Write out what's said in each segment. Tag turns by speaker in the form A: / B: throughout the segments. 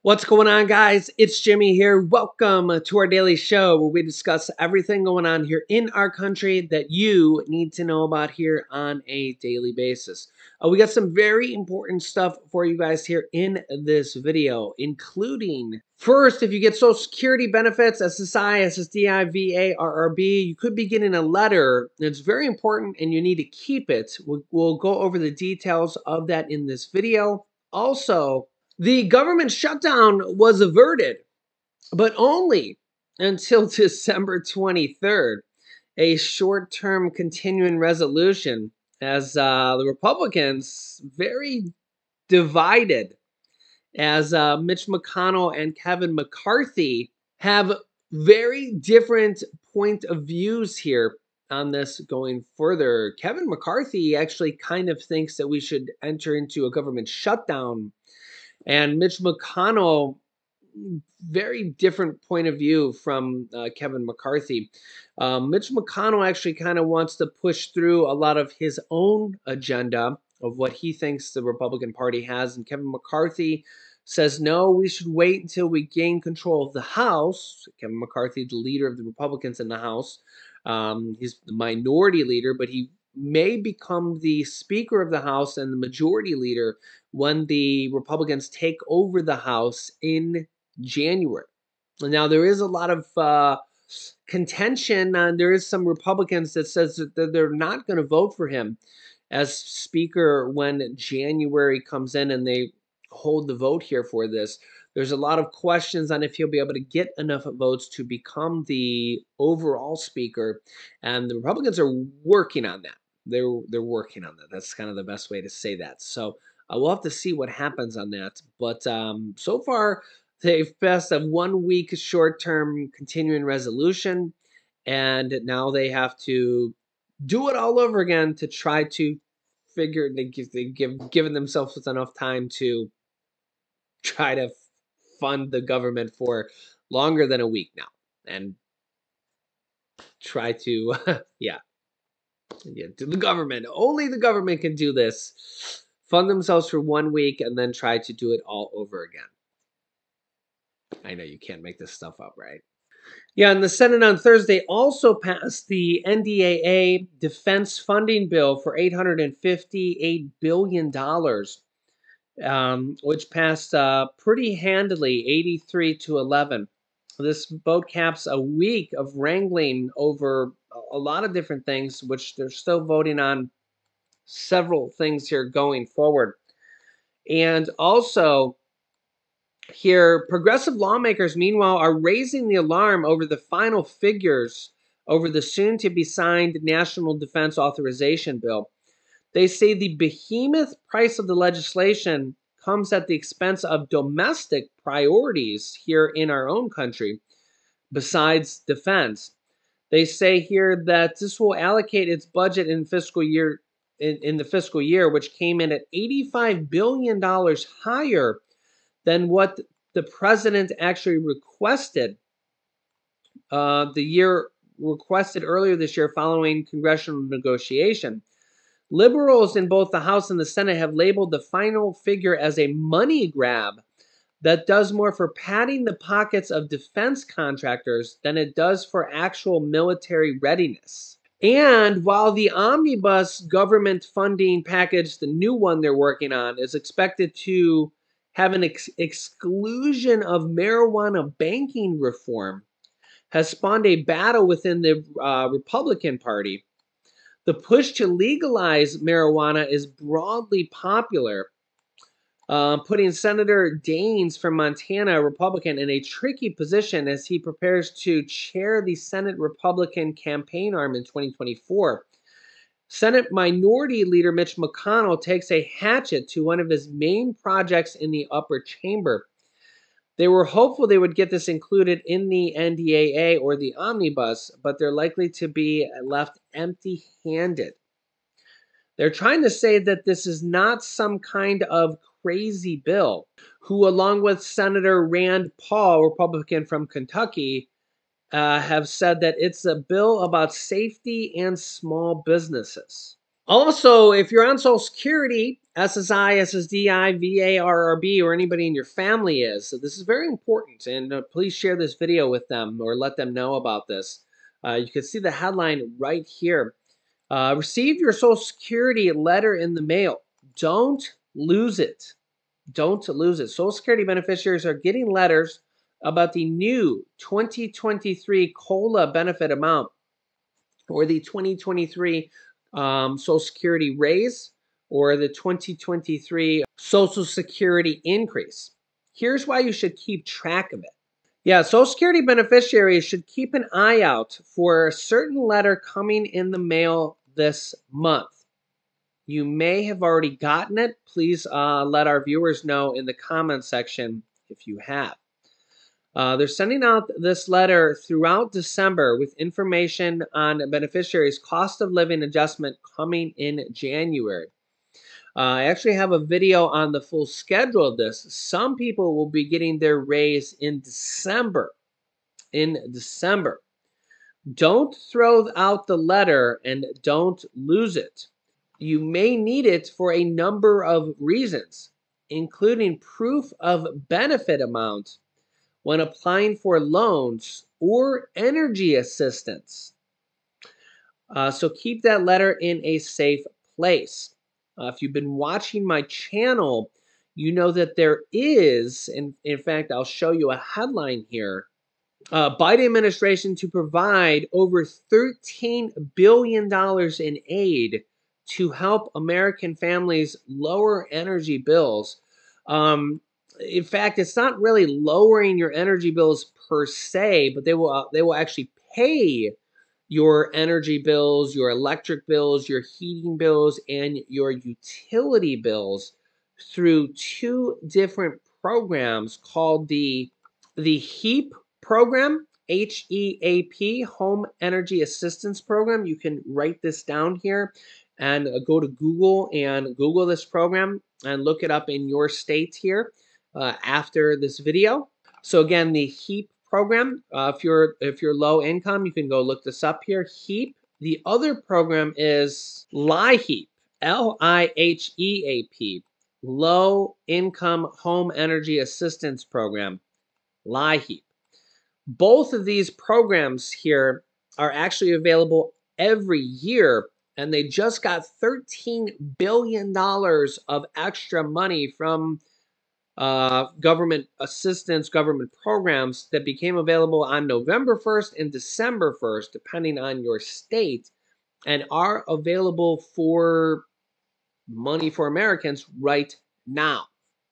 A: What's going on, guys? It's Jimmy here. Welcome to our daily show where we discuss everything going on here in our country that you need to know about here on a daily basis. We got some very important stuff for you guys here in this video, including first, if you get Social Security benefits, SSI, SSDI, VA, RRB, you could be getting a letter. It's very important and you need to keep it. We'll go over the details of that in this video. Also, the government shutdown was averted, but only until December 23rd, a short-term continuing resolution, as the Republicans very divided, as Mitch McConnell and Kevin McCarthy have very different point of views here on this going further. Kevin McCarthy actually kind of thinks that we should enter into a government shutdown, and Mitch McConnell, very different point of view from Kevin McCarthy. Mitch McConnell actually kind of wants to push through a lot of his own agenda of what he thinks the Republican Party has. And Kevin McCarthy says, no, we should wait until we gain control of the House. Kevin McCarthy, the leader of the Republicans in the House. He's the minority leader, but he may become the Speaker of the House and the majority leader when the Republicans take over the House in January. Now, there is a lot of contention. There is some Republicans that says that they're not going to vote for him as Speaker when January comes in and they hold the vote here for this. There's a lot of questions on if he'll be able to get enough votes to become the overall Speaker, and the Republicans are working on that. They're working on that. That's kind of the best way to say that. So we'll have to see what happens on that. But so far, they've passed a 1 week short-term continuing resolution, and now they have to do it all over again to try to figure. They've given themselves enough time to try to fund the government for longer than a week now, and try to to the government. Only the government can do this. Fund themselves for 1 week and then try to do it all over again. I know you can't make this stuff up, right? Yeah, and the Senate on Thursday also passed the NDAA defense funding bill for $858 billion, which passed pretty handily, 83-11. This vote caps a week of wrangling over a lot of different things, which they're still voting on several things here going forward. And also here, progressive lawmakers, meanwhile, are raising the alarm over the final figures over the soon-to-be-signed National Defense Authorization Bill. They say the behemoth price of the legislation comes at the expense of domestic priorities here in our own country, besides defense. They say here that this will allocate its budget in the fiscal year, which came in at $85 billion higher than what the president actually requested earlier this year following congressional negotiation. Liberals in both the House and the Senate have labeled the final figure as a money grab that does more for padding the pockets of defense contractors than it does for actual military readiness. And while the omnibus government funding package, the new one they're working on, is expected to have an exclusion of marijuana banking reform, has spawned a battle within the Republican Party. The push to legalize marijuana is broadly popular, putting Senator Daines from Montana, a Republican, in a tricky position as he prepares to chair the Senate Republican campaign arm in 2024. Senate Minority Leader Mitch McConnell takes a hatchet to one of his main projects in the upper chamber. They were hopeful they would get this included in the NDAA or the omnibus, but they're likely to be left empty-handed. They're trying to say that this is not some kind of crazy bill, who, along with Senator Rand Paul, Republican from Kentucky, have said that it's a bill about safety and small businesses. Also, if you're on Social Security SSI, SSDI, VA, RRB, or anybody in your family is. So this is very important, and please share this video with them or let them know about this. You can see the headline right here. Receive your Social Security letter in the mail. Don't lose it. Don't lose it. Social Security beneficiaries are getting letters about the new 2023 COLA benefit amount or the 2023 Social Security raise or the 2023 Social Security increase. Here's why you should keep track of it. Yeah, Social Security beneficiaries should keep an eye out for a certain letter coming in the mail this month. You may have already gotten it. Please let our viewers know in the comment section if you have. They're sending out this letter throughout December with information on beneficiaries' cost of living adjustment coming in January. I actually have a video on the full schedule of this. Some people will be getting their raise in December. Don't throw out the letter and don't lose it. You may need it for a number of reasons, including proof of benefit amount when applying for loans or energy assistance. So keep that letter in a safe place. If you've been watching my channel, you know that there is, and in fact, I'll show you a headline here, Biden administration to provide over $13 billion in aid to help American families lower energy bills. In fact, it's not really lowering your energy bills per se, but they will actually pay your energy bills, your electric bills, your heating bills, and your utility bills through two different programs called the HEAP program, HEAP, Home Energy Assistance Program. You can write this down here and go to Google and Google this program and look it up in your state here after this video. So again, the HEAP program, if you're low income, you can go look this up here. HEAP. The other program is LIHEAP, LIHEAP, Low Income Home Energy Assistance Program, LIHEAP. Both of these programs here are actually available every year, and they just got $13 billion of extra money from government assistance, government programs that became available on November 1st and December 1st, depending on your state, and are available for money for Americans right now.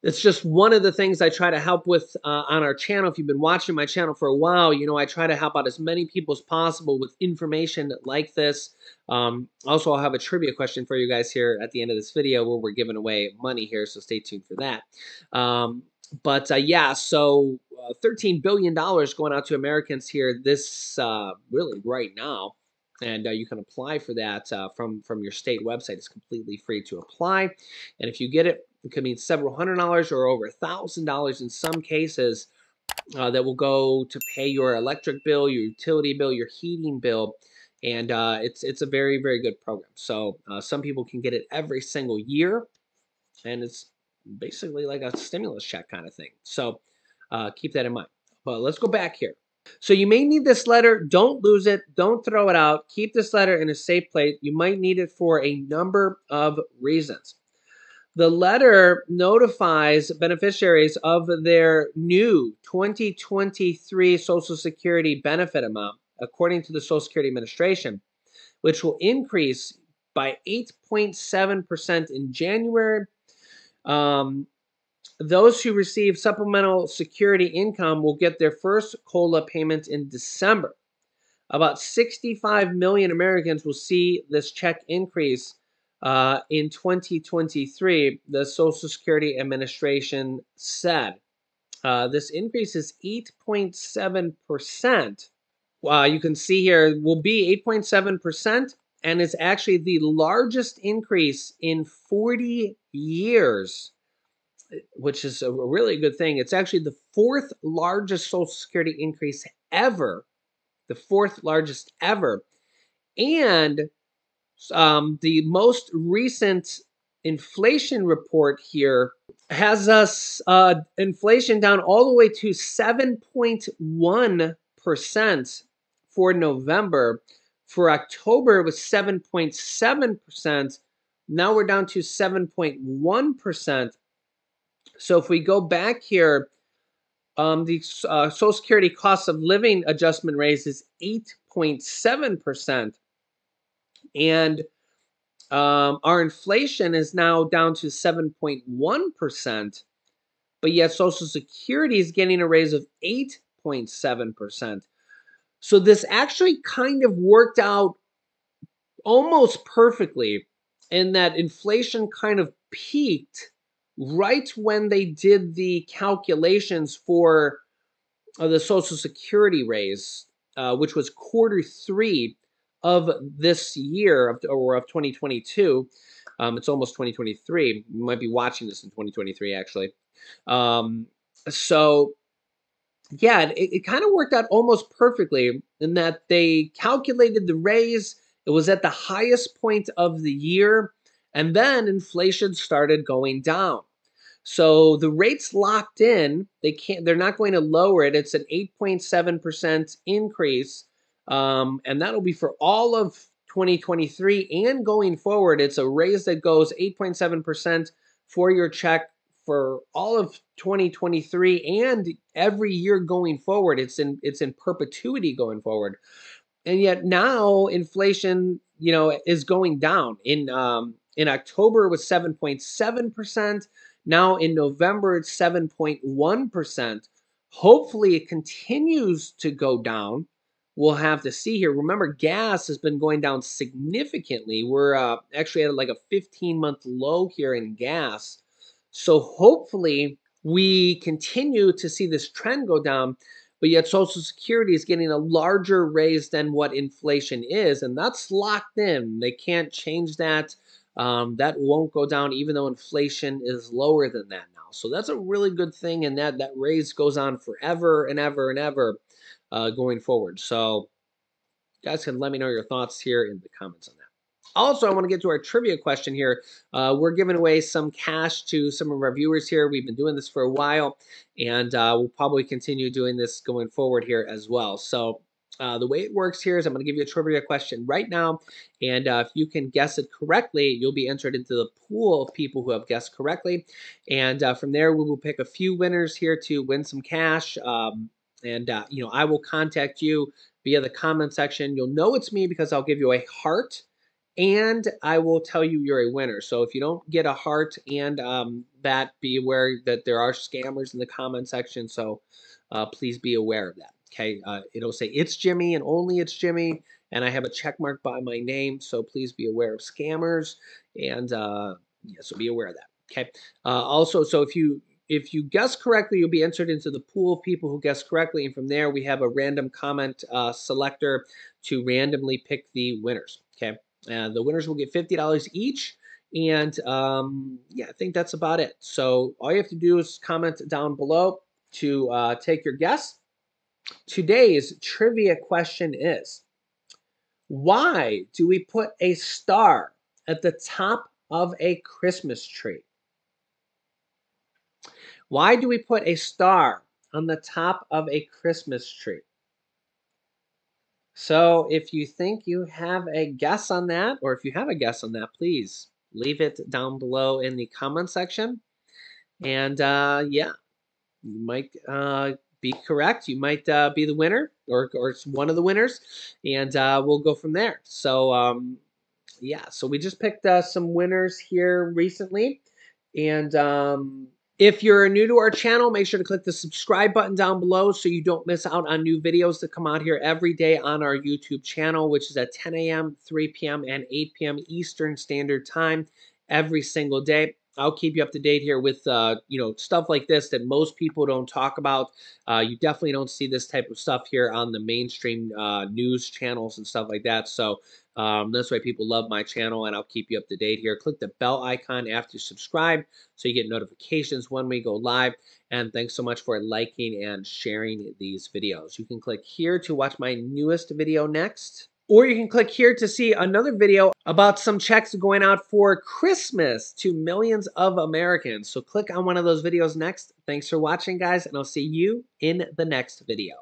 A: It's just one of the things I try to help with on our channel. If you've been watching my channel for a while, you know I try to help out as many people as possible with information like this. Also, I'll have a trivia question for you guys here at the end of this video where we're giving away money here, so stay tuned for that. Yeah, so $13 billion going out to Americans here this really right now. And you can apply for that from your state website. It's completely free to apply. And if you get it, it could mean several $100s or over $1,000 in some cases that will go to pay your electric bill, your utility bill, your heating bill. And it's a very, very good program. So some people can get it every single year. And it's basically like a stimulus check kind of thing. So keep that in mind. But let's go back here. So you may need this letter. Don't lose it. Don't throw it out. Keep this letter in a safe place. You might need it for a number of reasons. The letter notifies beneficiaries of their new 2023 Social Security benefit amount, according to the Social Security Administration, which will increase by 8.7% in January. Those who receive supplemental security income will get their first COLA payment in December. About 65 million Americans will see this check increase in 2023, the Social Security Administration said. This increase is 8.7%. You can see here will be 8.7%, and it's actually the largest increase in 40 years, which is a really good thing. It's actually the fourth largest Social Security increase ever, the fourth largest ever. And the most recent inflation report here has us inflation down all the way to 7.1% for November. For October, it was 7.7%. Now we're down to 7.1%. So if we go back here, the Social Security cost of living adjustment raise is 8.7%. And our inflation is now down to 7.1%, but yet Social Security is getting a raise of 8.7%. So this actually kind of worked out almost perfectly in that inflation kind of peaked right when they did the calculations for the Social Security raise, which was Q3 of this year of 2022. It's almost 2023. You might be watching this in 2023, actually. So yeah, it kind of worked out almost perfectly in that they calculated the raise. It was at the highest point of the year, and then inflation started going down. So the rate's locked in. They're not going to lower it. It's an 8.7% increase. And that'll be for all of 2023 and going forward. It's a raise that goes 8.7% for your check for all of 2023 and every year going forward. It's in perpetuity going forward. And yet now inflation, is going down. In October it was 7.7%. Now in November it's 7.1%. Hopefully it continues to go down. We'll have to see here. Remember, gas has been going down significantly. We're actually at like a 15-month low here in gas. So hopefully we continue to see this trend go down, but yet Social Security is getting a larger raise than what inflation is, and that's locked in. They can't change that. That won't go down even though inflation is lower than that now. So that's a really good thing, and that raise goes on forever and ever and ever going forward. So you guys can let me know your thoughts here in the comments on that. Also, I want to get to our trivia question here. We're giving away some cash to some of our viewers here. We've been doing this for a while, and we'll probably continue doing this going forward here as well. So the way it works here is I'm going to give you a trivia question right now, and if you can guess it correctly, you'll be entered into the pool of people who have guessed correctly. And from there, we will pick a few winners here to win some cash. I will contact you via the comment section. You'll know it's me because I'll give you a heart, and I will tell you you're a winner. So if you don't get a heart and that, be aware that there are scammers in the comment section. So please be aware of that. Okay, it'll say it's Jimmy and only it's Jimmy, and I have a check mark by my name. So please be aware of scammers, and so be aware of that. Okay. Also, so if you guess correctly, you'll be entered into the pool of people who guess correctly, and from there we have a random comment selector to randomly pick the winners. Okay. The winners will get $50 each. And I think that's about it. So all you have to do is comment down below to take your guess. Today's trivia question is, why do we put a star at the top of a Christmas tree? Why do we put a star on the top of a Christmas tree? So if you think you have a guess on that, or if you have a guess on that, please leave it down below in the comment section. And you might be correct. You might be the winner, or one of the winners, and we'll go from there. So so we just picked some winners here recently, and if you're new to our channel, make sure to click the subscribe button down below so you don't miss out on new videos that come out here every day on our YouTube channel, which is at 10 a.m., 3 p.m., and 8 p.m. Eastern Standard Time every single day. I'll keep you up to date here with stuff like this that most people don't talk about. You definitely don't see this type of stuff here on the mainstream news channels and stuff like that. So that's why people love my channel, and I'll keep you up to date here. Click the bell icon after you subscribe so you get notifications when we go live. And thanks so much for liking and sharing these videos. You can click here to watch my newest video next. Or you can click here to see another video about some checks going out for Christmas to millions of Americans. So click on one of those videos next. Thanks for watching, guys, and I'll see you in the next video.